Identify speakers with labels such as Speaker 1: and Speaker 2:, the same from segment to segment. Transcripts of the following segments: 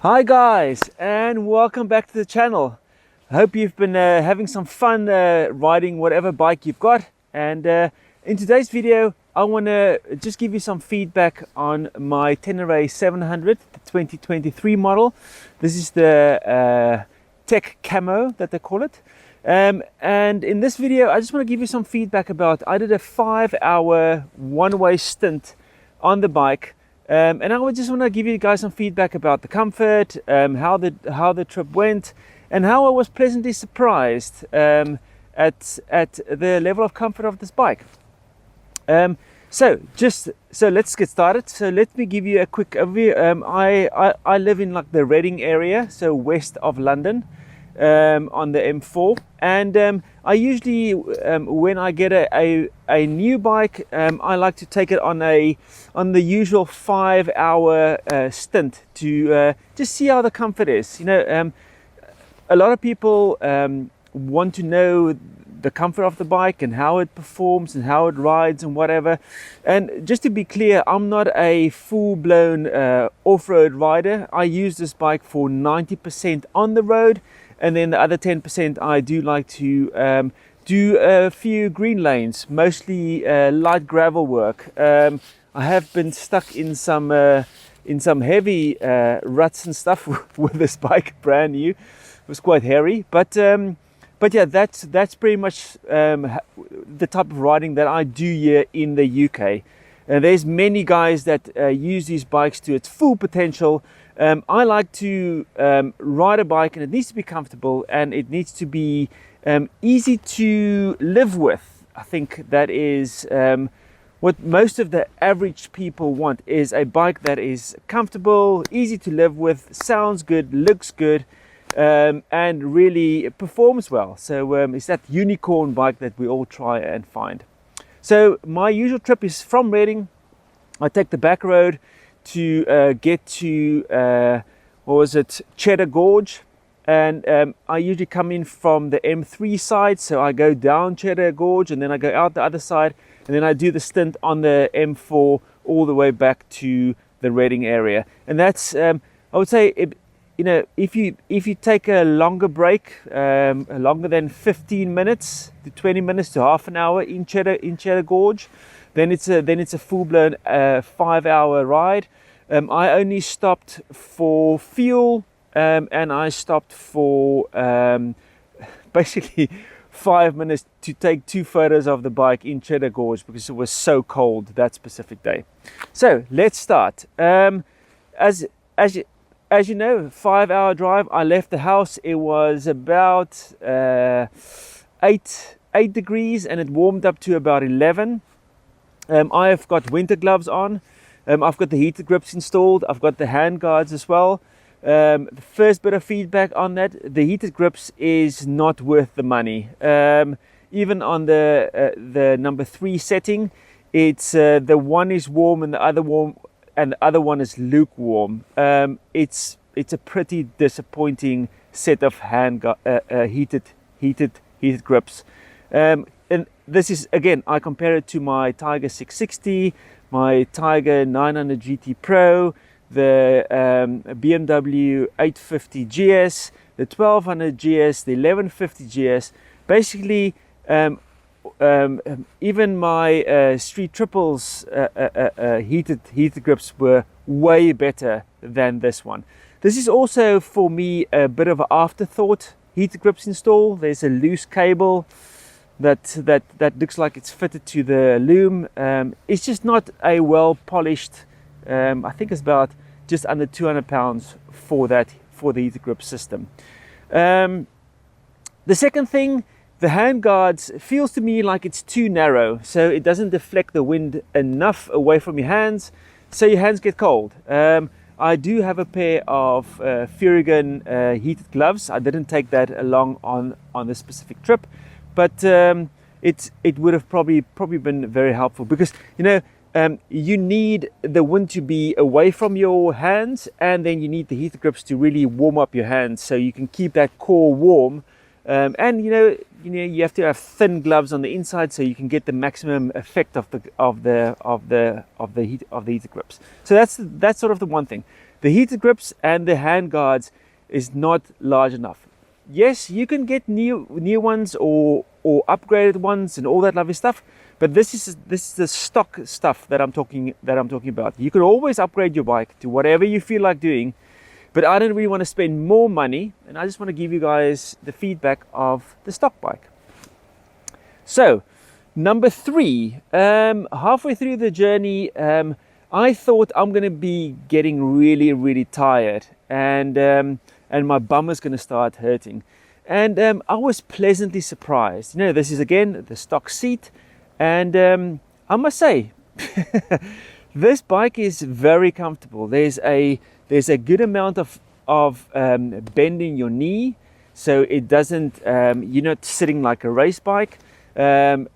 Speaker 1: Hi guys, and welcome back to the channel. I hope you've been having some fun riding whatever bike you've got. And in today's video I want to just give you some feedback on my Tenere 700, the 2023 model. This is the tech camo that they call it. And in this video I just want to give you some feedback about, I did a 5-hour one-way stint on the bike. And I would just want to give you guys some feedback about the comfort, how the trip went, and how I was pleasantly surprised at the level of comfort of this bike. So let's get started. So let me give you a quick overview. I live in like the Reading area, so west of London, on the M4, and I usually when I get a new bike, I like to take it on the usual 5-hour stint to just see how the comfort is. You know, a lot of people want to know the comfort of the bike and how it performs and how it rides and whatever. And just to be clear, I'm not a full-blown off-road rider. I use this bike for 90% on the road, and then the other 10% I do like to do a few green lanes, mostly light gravel work. I have been stuck in some heavy ruts and stuff with this bike, brand new. It was quite hairy, but yeah, that's pretty much the type of riding that I do here in the UK. There's many guys that use these bikes to its full potential. I like to ride a bike, and it needs to be comfortable and it needs to be easy to live with. I think that is what most of the average people want, is a bike that is comfortable, easy to live with, sounds good, looks good, and really performs well. So it's that unicorn bike that we all try and find. So my usual trip is from Reading. I take the back road to get to Cheddar Gorge, and I usually come in from the M3 side, so I go down Cheddar Gorge and then I go out the other side, and then I do the stint on the M4 all the way back to the Reading area. And that's I would say, you know, if you take a longer break, longer than 15 minutes to 20 minutes to half an hour in Cheddar Gorge, then it's a full-blown 5-hour ride. I only stopped for fuel, and I stopped for basically 5 minutes to take 2 photos of the bike in Cheddar Gorge because it was so cold that specific day. So let's start. As you know, 5-hour drive. I left the house. It was about 8 degrees, and it warmed up to about 11. I have got winter gloves on. I've got the heated grips installed. I've got the hand guards as well. The first bit of feedback on that: the heated grips is not worth the money. Even on the number 3 setting, it's the one is warm and the other one is lukewarm. It's a pretty disappointing set of heated grips. And this is, again, I compare it to my Tiger 660, my Tiger 900 GT Pro, the BMW 850 GS, the 1200 GS, the 1150 GS. Basically, even my Street Triples heated grips were way better than this one. This is also for me a bit of an afterthought heated grips install. There's a loose cable that looks like it's fitted to the loom. It's just not a well polished. I think it's about just under 200 pounds for the heated grip system. The second thing, the hand guards feels to me like it's too narrow, so it doesn't deflect the wind enough away from your hands, so your hands get cold. I do have a pair of Furygan heated gloves. I didn't take that along on this specific trip, but it would have probably been very helpful, because you know, you need the wind to be away from your hands, and then you need the heated grips to really warm up your hands so you can keep that core warm. And you know you have to have thin gloves on the inside so you can get the maximum effect of the heated grips. So that's sort of the one thing. the heated grips and the hand guards is not large enough. Yes, you can get new ones or upgraded ones and all that lovely stuff, but this is the stock stuff that I'm talking about. You can always upgrade your bike to whatever you feel like doing, but I don't really want to spend more money, and I just want to give you guys the feedback of the stock bike. So number 3, halfway through the journey, I thought I'm going to be getting really tired, and my bum was going to start hurting. And I was pleasantly surprised. You know, this is again the stock seat, and I must say, this bike is very comfortable. There's a good amount of bend in your knee, so it doesn't. You're not sitting like a race bike, and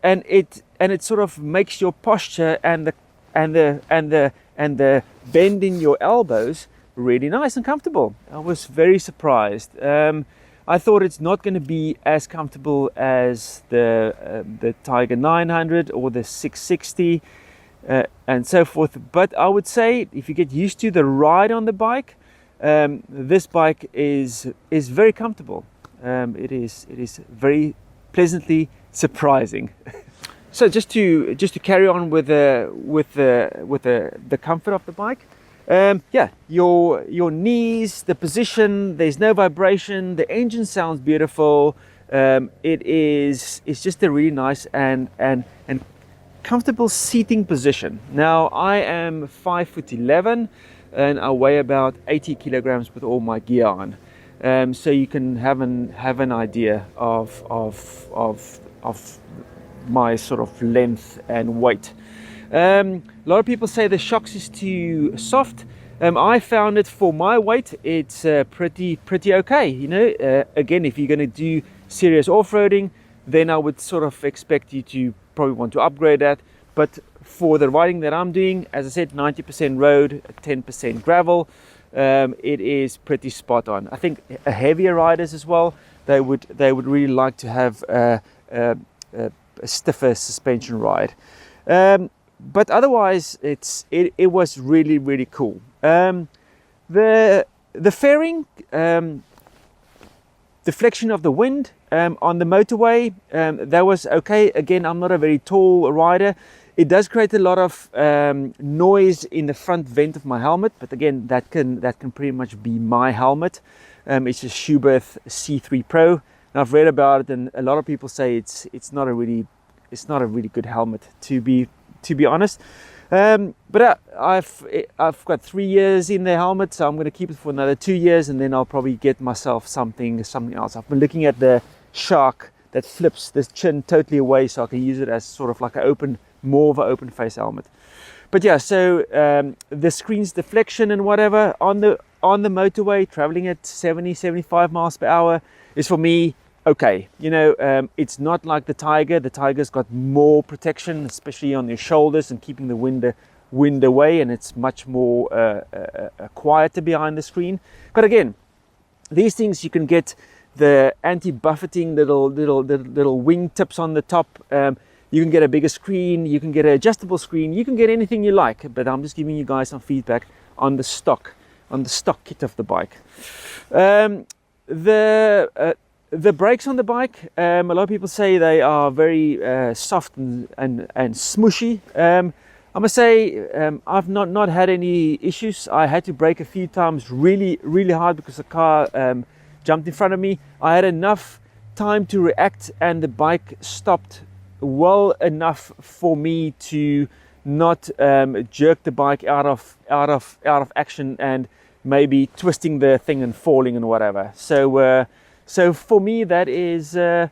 Speaker 1: it sort of makes your posture and the bend in your elbows really nice and comfortable. I was very surprised. I thought it's not going to be as comfortable as the Tiger 900 or the 660 and so forth, but I would say if you get used to the ride on the bike, this bike is very comfortable. It is very pleasantly surprising. So just to carry on with the comfort of the bike. Yeah, your knees, the position, there's no vibration, the engine sounds beautiful. It's just a really nice and comfortable seating position. Now I am 5'11" and I weigh about 80 kilograms with all my gear on. So you can have an idea of my sort of length and weight. A lot of people say the shocks is too soft. I found it for my weight, it's pretty okay. You know, again, if you're going to do serious off-roading, then I would sort of expect you to probably want to upgrade that. But for the riding that I'm doing, as I said, 90% road, 10% gravel, it is pretty spot on. I think heavier riders as well, they would really like to have a stiffer suspension ride. But otherwise, it was really cool. The fairing, deflection of the wind on the motorway, that was okay. Again, I'm not a very tall rider. It does create a lot of noise in the front vent of my helmet, but again, that can pretty much be my helmet. It's a Schuberth C3 Pro, and I've read about it, and a lot of people say it's not a really good helmet, to be honest. But I've got 3 years in the helmet, so I'm going to keep it for another 2 years, and then I'll probably get myself something else. I've been looking at the Shark that flips the chin totally away, so I can use it as sort of like more of an open face helmet. But yeah, so the screen's deflection and whatever on the motorway, traveling at 70-75 miles per hour is for me okay. You know, it's not like the Tiger. The Tiger's got more protection, especially on your shoulders and keeping the wind away, and it's much more quieter behind the screen. But again, these things, you can get the anti-buffeting little wing tips on the top. You can get a bigger screen, you can get an adjustable screen, you can get anything you like, but I'm just giving you guys some feedback on the stock kit of the bike. The brakes on the bike, a lot of people say they are very soft and smushy. I must say I've not had any issues. I had to brake a few times really hard because the car jumped in front of me. I had enough time to react, and the bike stopped well enough for me to not jerk the bike out of action and maybe twisting the thing and falling and whatever. So for me, that is the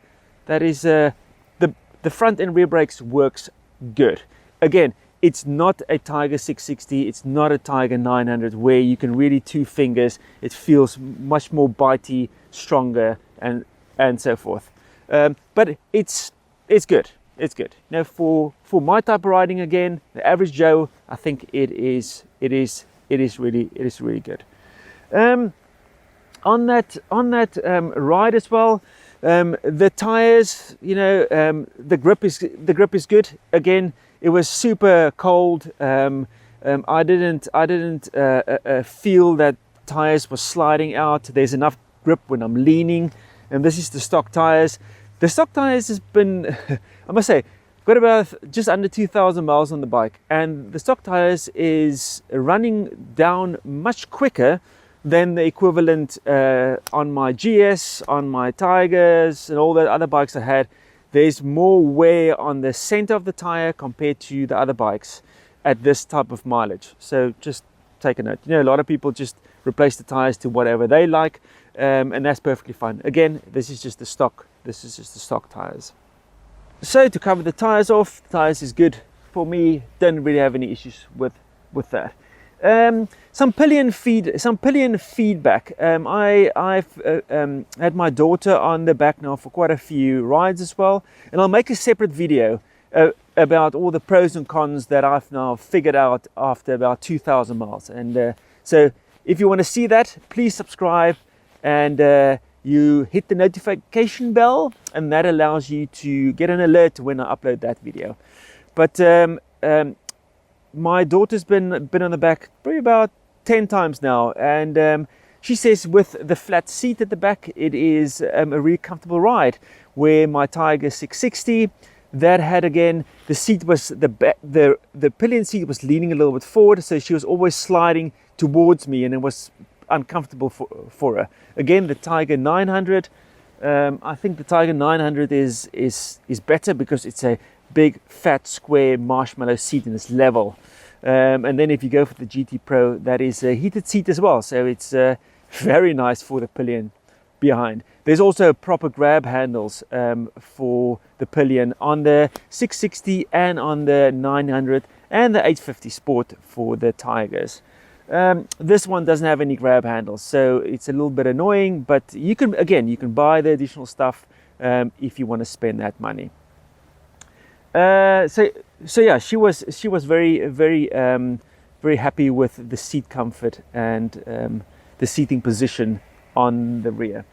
Speaker 1: front and rear brakes works good. Again, it's not a Tiger 660, it's not a Tiger 900 where you can really two fingers. It feels much more bitey, stronger, and so forth. But it's good. It's good. You know, for my type of riding, again, the average Joe, I think it is really good. On that ride as well, the tires, you know, the grip is good. Again, it was super cold. I didn't feel that tires were sliding out. There's enough grip when I'm leaning, and this is the stock tires. The stock tires has been, I must say, got about just under 2,000 miles on the bike, and the stock tires is running down much quicker than the equivalent on my GS, on my Tigers, and all the other bikes I had. There's more wear on the center of the tire compared to the other bikes at this type of mileage. So just take a note. You know, a lot of people just replace the tires to whatever they like, and that's perfectly fine. Again, this is just the stock. This is just the stock tires. So to cover the tires off, the tires is good for me. Don't really have any issues with that. Some pillion feedback. I've had my daughter on the back now for quite a few rides as well, and I'll make a separate video about all the pros and cons that I've now figured out after about 2,000 miles. And so if you want to see that, please subscribe, and you hit the notification bell, and that allows you to get an alert when I upload that video. But my daughter's been on the back probably about 10 times now, and she says with the flat seat at the back, it is a really comfortable ride. Where my Tiger 660, that had, again, the seat was the pillion seat was leaning a little bit forward, so she was always sliding towards me, and it was uncomfortable for her. Again, the Tiger 900, I think the Tiger 900 is better because it's a big fat square marshmallow seat and it's level. And then if you go for the GT Pro, that is a heated seat as well, so it's very nice for the pillion behind. There's also proper grab handles for the pillion on the 660 and on the 900 and the 850 Sport for the Tigers. This one doesn't have any grab handles, so it's a little bit annoying, but you can buy the additional stuff if you want to spend that money. So yeah, she was very happy with the seat comfort and the seating position on the rear.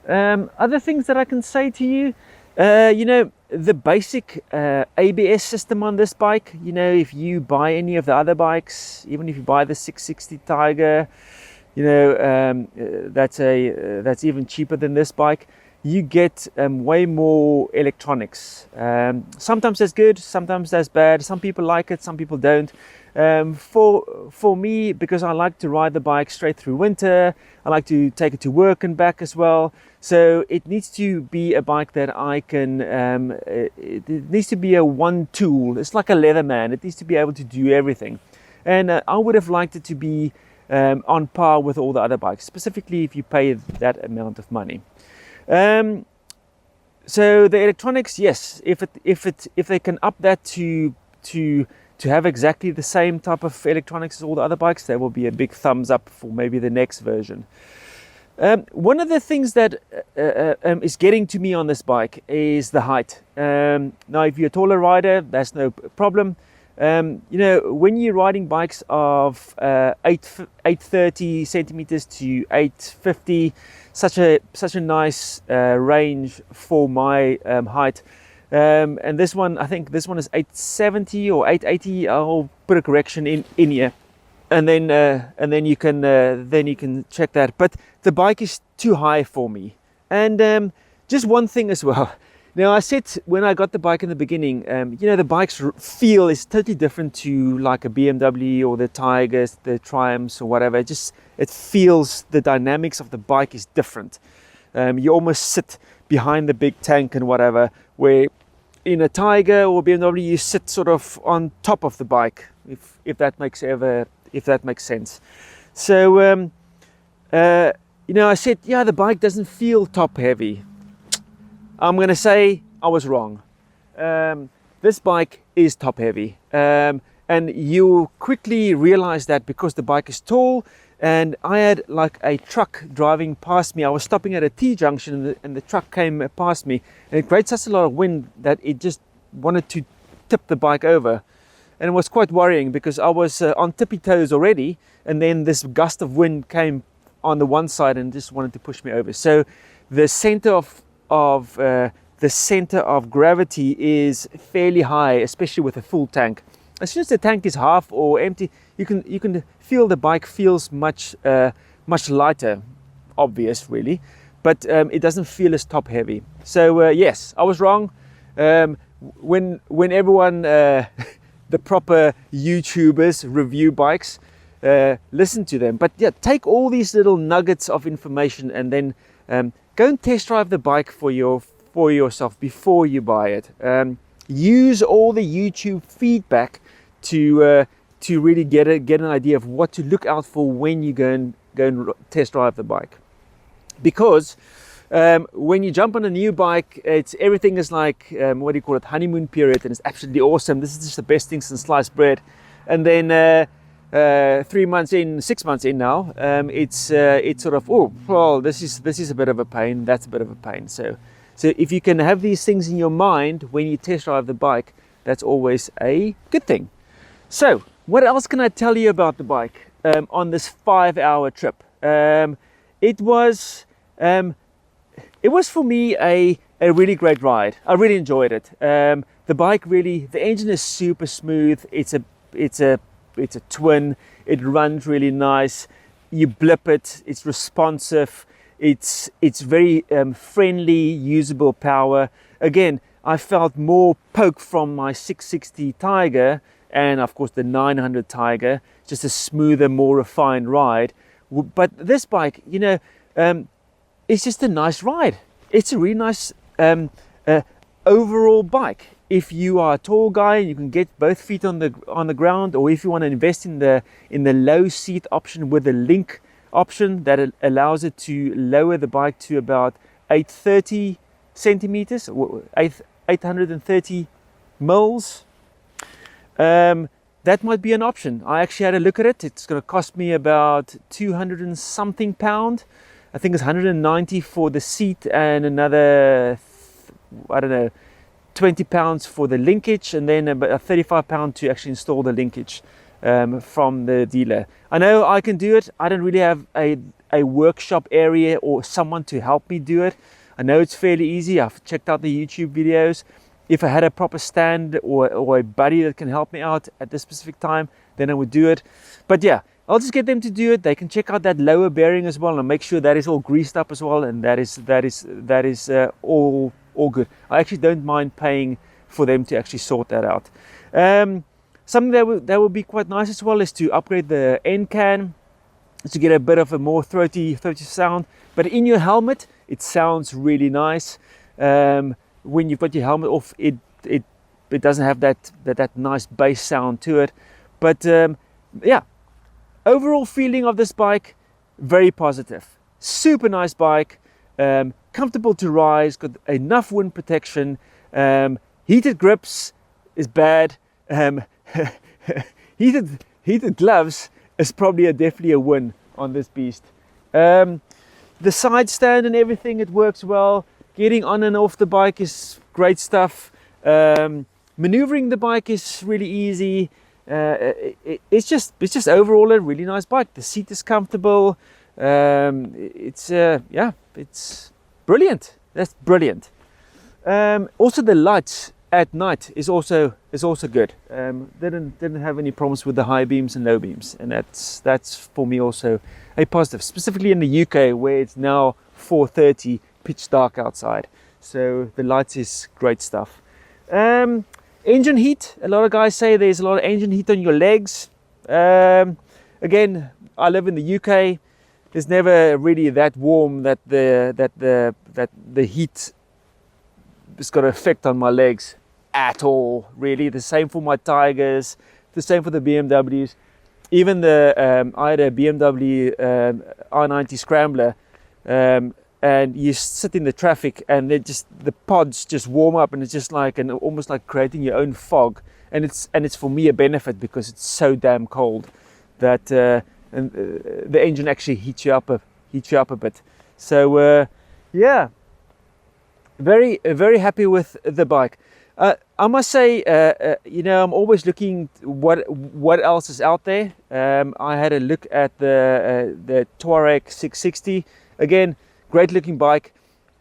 Speaker 1: Other things that I can say to you, you know, the basic ABS system on this bike, you know, if you buy any of the other bikes, even if you buy the 660 Tiger, you know, that's even cheaper than this bike. You get way more electronics. Sometimes that's good, sometimes that's bad. Some people like it, some people don't. For me, because I like to ride the bike straight through winter, I like to take it to work and back as well. So it needs to be a bike that I can, it needs to be a one tool. It's like a Leatherman. It needs to be able to do everything. And I would have liked it to be on par with all the other bikes, specifically if you pay that amount of money. So the electronics, yes, if they can up that to have exactly the same type of electronics as all the other bikes, that will be a big thumbs up for maybe the next version. One of the things that is getting to me on this bike is the height. Now, if you're a taller rider, that's no problem. You know, when you're riding bikes of 830 centimeters to 850, such a nice range for my height. And this one, I think this one is 870 or 880. I'll put a correction in here, and then you can check that. But the bike is too high for me. And just one thing as well. Now, I said when I got the bike in the beginning, you know, the bike's feel is totally different to like a BMW or the Tigers, the Triumphs or whatever. It feels, the dynamics of the bike is different. You almost sit behind the big tank and whatever, where in a Tiger or BMW you sit sort of on top of the bike, if that makes sense. So you know, I said, yeah, the bike doesn't feel top heavy. I'm going to say I was wrong. This bike is top heavy, and you quickly realize that because the bike is tall. And I had like a truck driving past me. I was stopping at a T-junction, and the truck came past me, and it creates such a lot of wind that it just wanted to tip the bike over. And it was quite worrying because I was on tippy toes already, and then this gust of wind came on the one side and just wanted to push me over. So the center of gravity is fairly high, especially with a full tank. as soon as the tank is half or empty, you can feel the bike feels much lighter. Obvious, really, but it doesn't feel as top heavy. So yes, I was wrong. When everyone the proper YouTubers review bikes, listen to them. But yeah, take all these little nuggets of information and then go and test drive the bike for yourself before you buy it. Use all the YouTube feedback to really get an idea of what to look out for when you go and test drive the bike. Because when you jump on a new bike, everything is like what do you call it, honeymoon period, and it's absolutely awesome. This is just the best thing since sliced bread. And then 3 months in, 6 months in now, it's sort of, oh well, this is a bit of a pain, that's a bit of a pain. So if you can have these things in your mind when you test drive the bike, that's always a good thing. So what else can I tell you about the bike on this 5-hour trip? It was for me a really great ride. I really enjoyed it. The bike really, the engine is super smooth. It's a twin. It runs really nice. You blip it. It's responsive. It's very friendly, usable power. Again, I felt more poke from my 660 Tiger and of course the 900 Tiger. Just a smoother, more refined ride. But this bike, you know, it's just a nice ride. It's a really nice overall bike. If you are a tall guy and you can get both feet on the ground, or if you want to invest in the low seat option with the link option that allows it to lower the bike to about 830 centimeters, 830 mils, that might be an option. I actually had a look at it. It's going to cost me about 200 and something pound. I think it's 190 for the seat and another, I don't know, 20 pounds for the linkage, and then about 35 pound to actually install the linkage from the dealer. I know I can do it. I don't really have a workshop area or someone to help me do it. I know it's fairly easy. I've checked out the YouTube videos. If I had a proper stand or a buddy that can help me out at this specific time, then I would do it. But yeah, I'll just get them to do it. They can check out that lower bearing as well and make sure that is all greased up as well, and that is all good. I actually don't mind paying for them to actually sort that out. Something that would be quite nice as well is to upgrade the end can to get a bit of a more throaty sound. But in your helmet, it sounds really nice. When you've got your helmet off, it doesn't have that nice bass sound to it. But yeah, overall feeling of this bike, very positive. Super nice bike, comfortable to ride, got enough wind protection. Heated grips is bad. Heated gloves is probably definitely a win on this beast. The side stand and everything, it works well. Getting on and off the bike is great stuff. Maneuvering the bike is really easy. It's just overall a really nice bike. The seat is comfortable. It's brilliant. That's brilliant. Also the lights at night is also good. Didn't have any problems with the high beams and low beams, and that's for me also a positive, specifically in the UK where it's now 4:30, pitch dark outside. So the lights is great stuff. Engine heat, a lot of guys say there's a lot of engine heat on your legs. Again, I live in the UK. It's never really that warm that the heat has got an effect on my legs at all, really. The same for my Tigers, the same for the BMWs. Even I had a BMW i90 Scrambler, and you sit in the traffic and the pods just warm up, and it's just like almost like creating your own fog. And it's for me a benefit because it's so damn cold that the engine actually heats you up a bit. So yeah, very happy with the bike. I must say, you know, I'm always looking what else is out there. I had a look at the Touareg 660. Again, great looking bike.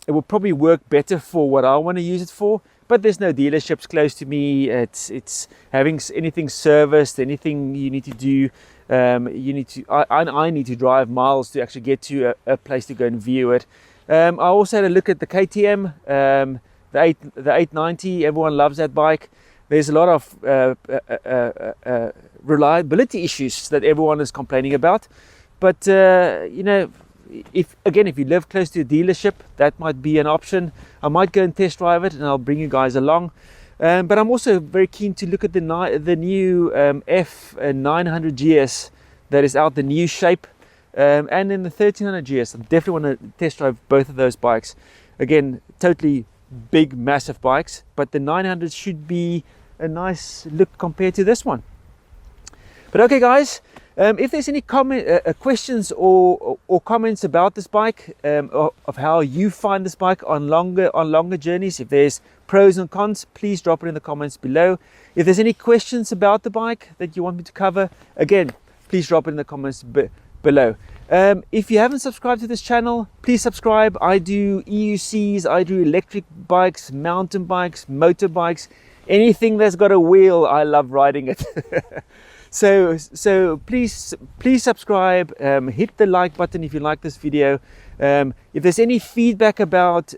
Speaker 1: It will probably work better for what I want to use it for, but there's no dealerships close to me. It's having anything serviced, anything you need to do. I need to drive miles to actually get to a place to go and view it. I also had a look at the KTM, the 890. Everyone loves that bike. There's a lot of reliability issues that everyone is complaining about, but you know, if you live close to a dealership, that might be an option. I might go and test drive it, and I'll bring you guys along. But I'm also very keen to look at the new F900 GS that is out, the new shape, and then the 1300 GS. I definitely want to test drive both of those bikes. Again, totally big, massive bikes, but the 900 should be a nice look compared to this one. But okay, guys, if there's any questions or comments about this bike, of how you find this bike on longer journeys, if there's pros and cons, please drop it in the comments below. If there's any questions about the bike that you want me to cover, again, please drop it in the comments below. If you haven't subscribed to this channel, please subscribe. I do EUCs, I do electric bikes, mountain bikes, motorbikes, anything that's got a wheel. I love riding it. So please subscribe, hit the like button if you like this video. If there's any feedback about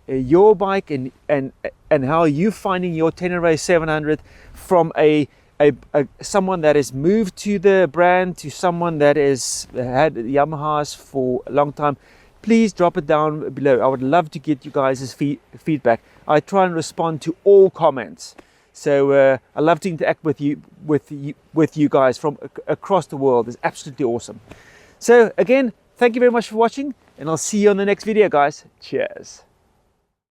Speaker 1: your bike and how you're finding your Tenere 700 from someone that has moved to the brand to someone that has had Yamahas for a long time, please drop it down below. I would love to get you guys' feedback. I try and respond to all comments. So I love to interact with you guys from across the world. It's absolutely awesome. So again, thank you very much for watching, and I'll see you on the next video, guys. Cheers.